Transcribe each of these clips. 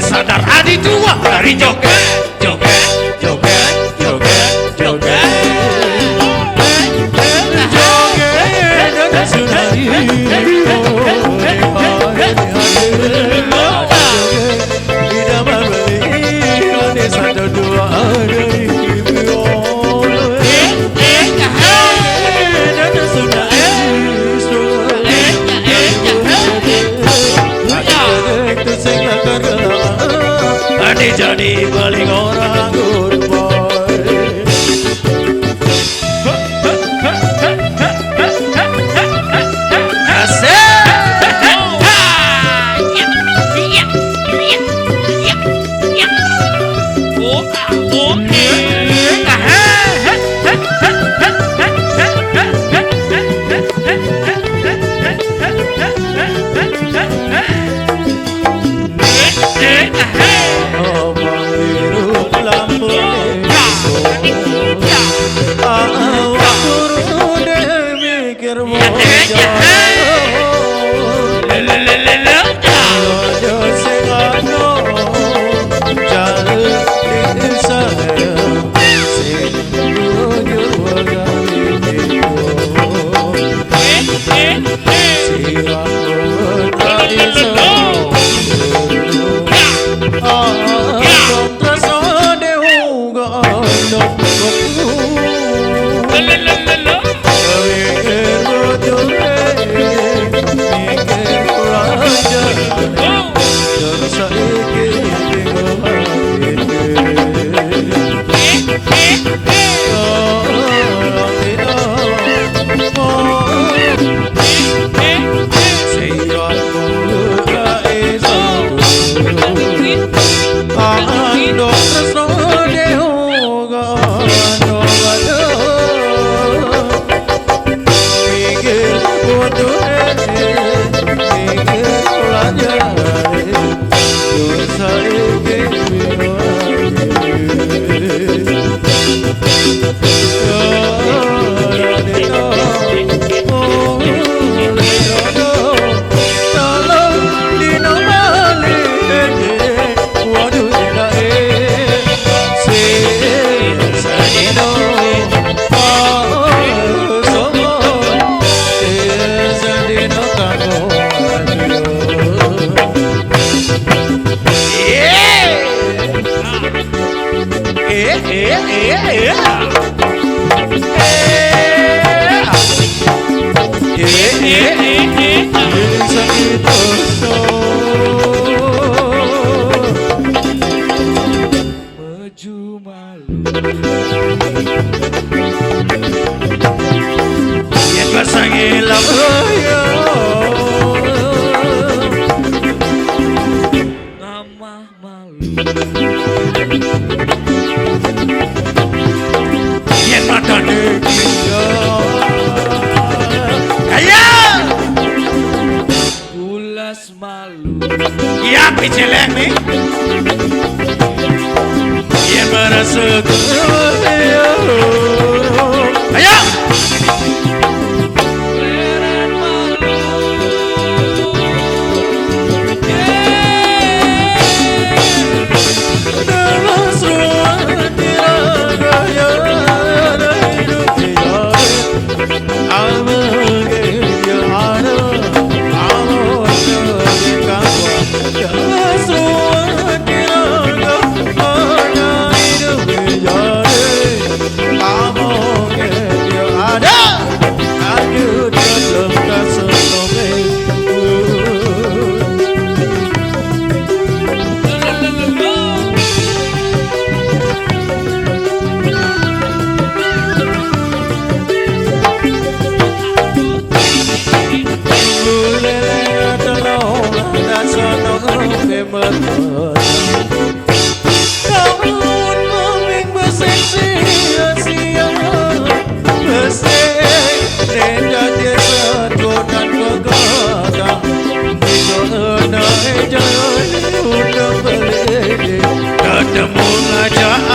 Sadar adi tua dari joget, joget, joget, joget, joget, joget dan sunari. Tidak berbeda di satu dua dari jadi paling orang good boy. memang tahun koming berseksi sia besek dan jadi sedotan kegadang itu naik jalan udah beli ketemu ngajak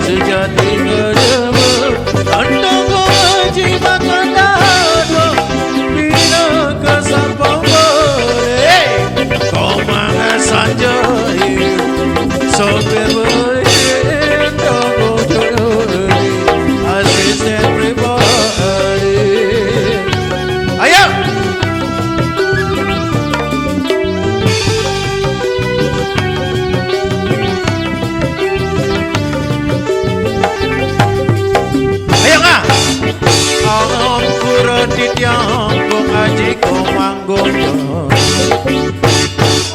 sejati kedemu andang gaji makan dado bina kesapang boleh kau mangan saja sopir boleh tunggu dulu asisten pribadi ayo tiang kong aji kong manggung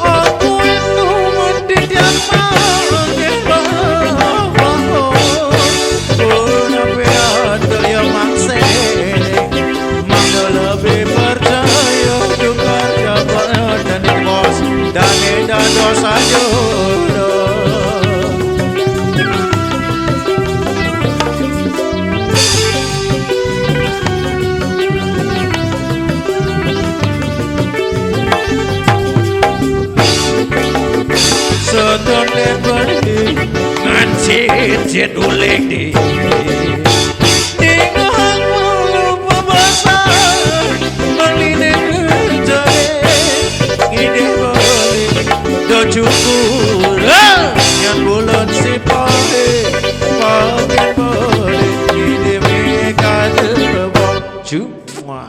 aku itu mentitian manggung tapi ada yang maksa mangga lebih percaya tukar jabatan dan bos dan edan dosa jodoh sedon lebih ngancit ulek di tinggal lupa besar meline kerjaya ide balik do cukur yang bulan si pahit pahit balik ide mereka debok